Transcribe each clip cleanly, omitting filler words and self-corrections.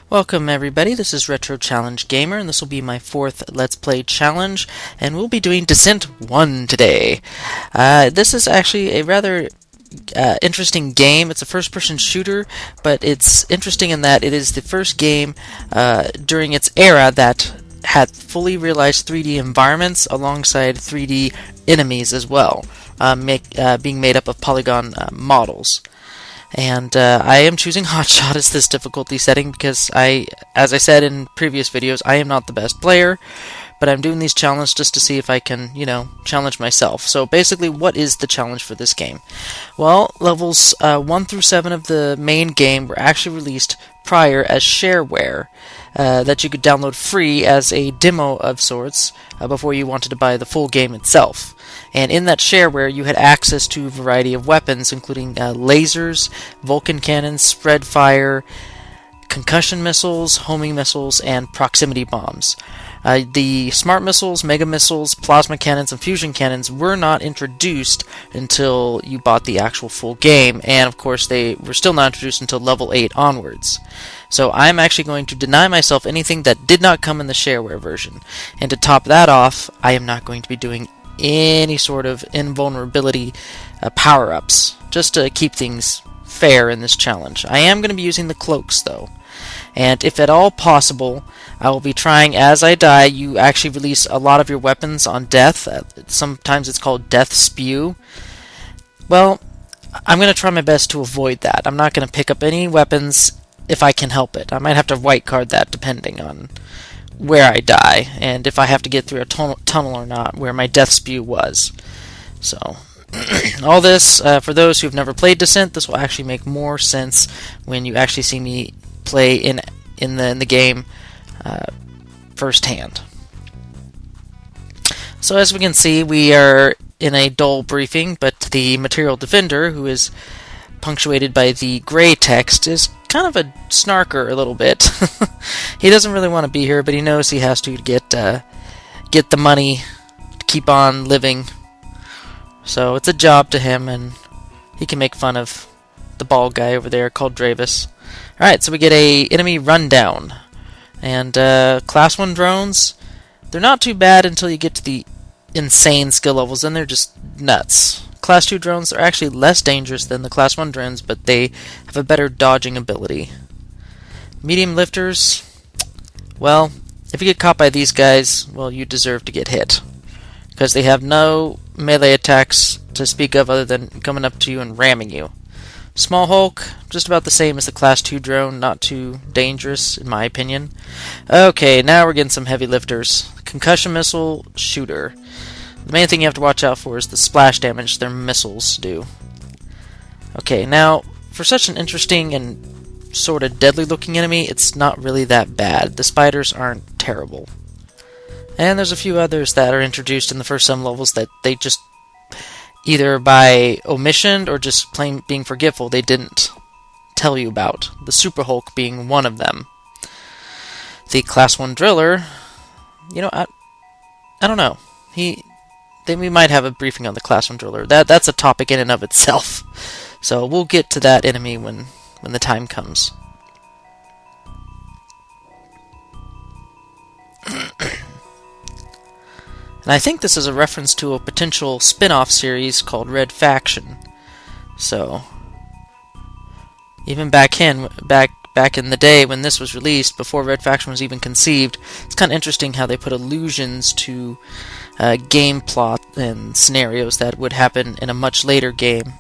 Welcome everybody, this is Retro Challenge Gamer, and this will be my fourth Let's Play challenge, and we'll be doing Descent 1 today. This is actually a rather interesting game. It's a first-person shooter, but it's interesting in that it is the first game during its era that had fully realized 3D environments alongside 3D enemies as well, being made up of polygon models. And I am choosing Hotshot as this difficulty setting because as I said in previous videos, I am not the best player, but I'm doing these challenges just to see if I can, challenge myself. So basically, what is the challenge for this game? Well, levels 1 through 7 of the main game were actually released prior as Shareware, that you could download free as a demo of sorts before you wanted to buy the full game itself. And in that shareware, you had access to a variety of weapons, including lasers, Vulcan cannons, spread fire, concussion missiles, homing missiles, and proximity bombs. The smart missiles, mega missiles, plasma cannons, and fusion cannons were not introduced until you bought the actual full game, and of course they were still not introduced until level 8 onwards. So I'm actually going to deny myself anything that did not come in the shareware version. And to top that off, I am not going to be doing any sort of invulnerability power-ups, just to keep things fair in this challenge. I am going to be using the cloaks, though. And if at all possible, I will be trying, as I die, you actually release a lot of your weapons on death. Sometimes it's called death spew. Well, I'm going to try my best to avoid that. I'm not going to pick up any weapons if I can help it. I might have to white card that depending on where I die, and if I have to get through a tunnel or not, where my death spew was. So, all this, for those who've never played Descent, this will actually make more sense when you actually see me play in the game firsthand. So as we can see, we are in a dull briefing, but the material defender, who is punctuated by the gray text, is kind of a snarker a little bit. He doesn't really want to be here, but he knows he has to get the money to keep on living. So it's a job to him, and he can make fun of the bald guy over there called Dravis. Alright, so we get a enemy rundown. And Class 1 drones, they're not too bad until you get to the insane skill levels, and they're just nuts. Class 2 drones are actually less dangerous than the Class 1 drones, but they have a better dodging ability. Medium lifters, well, if you get caught by these guys, well, you deserve to get hit. Because they have no melee attacks to speak of other than coming up to you and ramming you. Small Hulk, just about the same as the Class 2 drone, not too dangerous, in my opinion. Okay, now we're getting some heavy lifters. Concussion missile shooter. The main thing you have to watch out for is the splash damage their missiles do. Okay, now, for such an interesting and sort of deadly-looking enemy, it's not really that bad. The spiders aren't terrible. And there's a few others that are introduced in the first 7 levels that they just, either by omission or just plain being forgetful, they didn't tell you about. The Super Hulk being one of them. The Class 1 Driller, I don't know. Then we might have a briefing on the Class 1 Driller. That's a topic in and of itself. So we'll get to that enemy when the time comes. And I think this is a reference to a potential spin-off series called Red Faction. So, even back in the day when this was released, before Red Faction was even conceived, it's kind of interesting how they put allusions to game plot and scenarios that would happen in a much later game.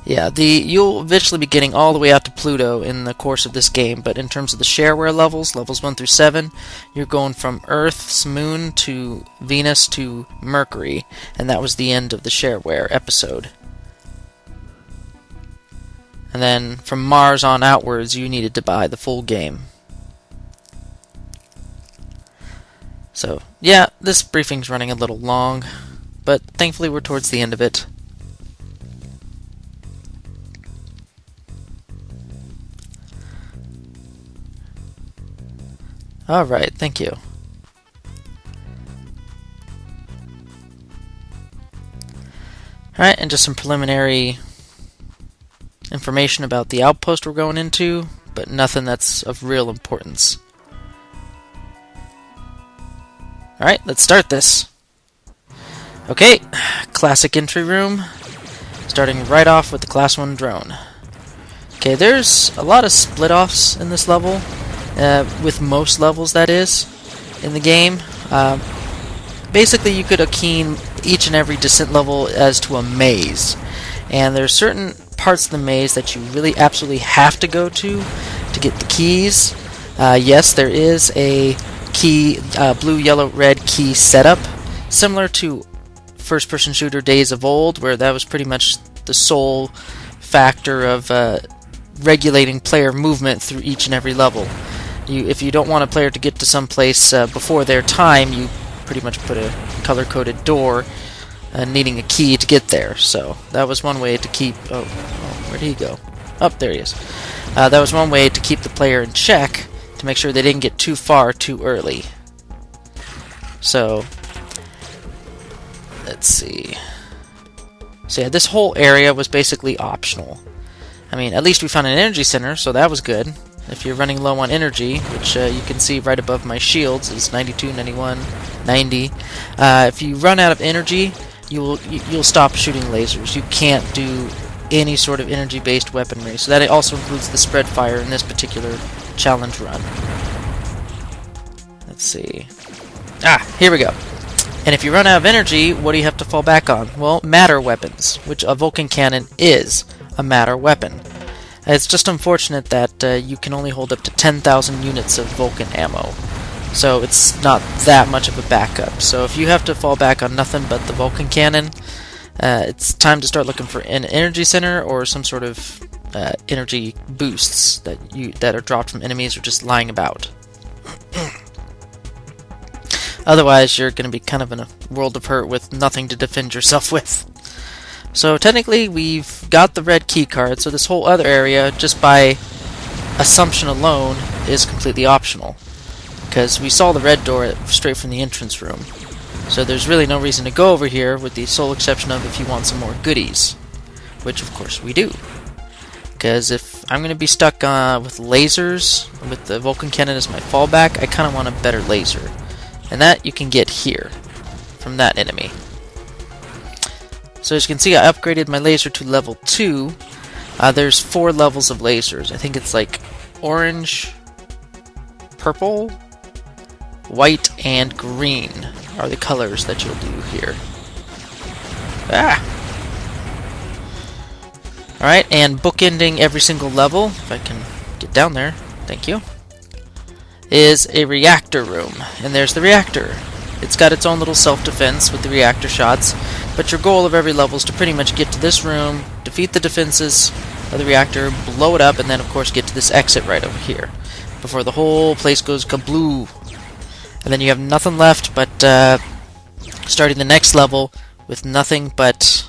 Yeah, you'll eventually be getting all the way out to Pluto in the course of this game, but in terms of the shareware levels 1 through 7, you're going from Earth's moon to Venus to Mercury, and that was the end of the shareware episode. And then from Mars on outwards, you needed to buy the full game. So, yeah, this briefing's running a little long, but thankfully we're towards the end of it. Alright, thank you. Alright, and just some preliminary information about the outpost we're going into, but nothing that's of real importance. Alright, let's start this. Okay, classic entry room, starting right off with the Class 1 drone. Okay, there's a lot of split-offs in this level, with most levels, that is, in the game. Basically, you could akin each and every descent level as to a maze, and there's certain parts of the maze that you really absolutely have to go to get the keys. Yes, there is a key, blue, yellow, red key setup, similar to first-person shooter days of old, where that was pretty much the sole factor of regulating player movement through each and every level. If you don't want a player to get to some place before their time, you pretty much put a color-coded door needing a key to get there. So that was one way to keep... Oh, where did he go? Oh, there he is. That was one way to keep the player in check, to make sure they didn't get too far too early. So, let's see. So yeah, this whole area was basically optional. I mean, at least we found an energy center, so that was good. If you're running low on energy, which you can see right above my shields, is 92, 91, 90. If you run out of energy, you'll stop shooting lasers. You can't do any sort of energy-based weaponry. So that also includes the spread fire in this particular challenge run. Let's see. Here we go. And if you run out of energy, what do you have to fall back on? Well, matter weapons, which a Vulcan cannon is a matter weapon. It's just unfortunate that you can only hold up to 10,000 units of Vulcan ammo. So it's not that much of a backup. So if you have to fall back on nothing but the Vulcan cannon, it's time to start looking for an energy center or some sort of energy boosts that are dropped from enemies or just lying about. Otherwise, you're going to be kind of in a world of hurt with nothing to defend yourself with. So technically, we've got the red key card, so this whole other area, just by assumption alone, is completely optional. Because we saw the red door straight from the entrance room. So there's really no reason to go over here, with the sole exception of if you want some more goodies. Which, of course, we do. Because if I'm going to be stuck with lasers, with the Vulcan cannon as my fallback, I kind of want a better laser. And that you can get here, from that enemy. So as you can see, I upgraded my laser to level 2. There's 4 levels of lasers. I think it's like orange, purple, white, and green are the colors that you'll do here. Alright, and bookending every single level, if I can get down there, thank you, is a reactor room. And there's the reactor. It's got its own little self-defense with the reactor shots, but your goal of every level is to pretty much get to this room, defeat the defenses of the reactor, blow it up, and then of course get to this exit right over here, before the whole place goes kabloo. And then you have nothing left but starting the next level with nothing but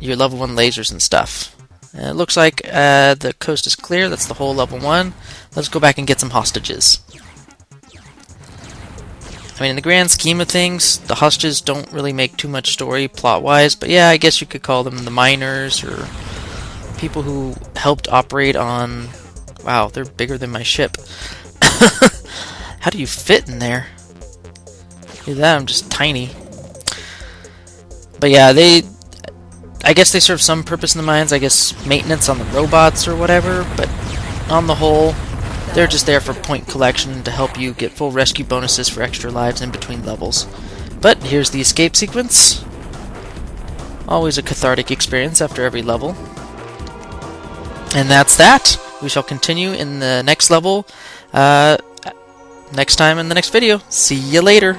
your level 1 lasers and stuff. And it looks like the coast is clear. That's the whole level 1. Let's go back and get some hostages. I mean, in the grand scheme of things, the hostages don't really make too much story plot-wise, but yeah, I guess you could call them the miners, or people who helped operate on... Wow, they're bigger than my ship. How do you fit in there? Look at that, I'm just tiny. But yeah, I guess they serve some purpose in the mines, I guess maintenance on the robots or whatever, but on the whole, they're just there for point collection to help you get full rescue bonuses for extra lives in between levels. But here's the escape sequence. Always a cathartic experience after every level. And that's that. We shall continue in the next level next time in the next video. See you later.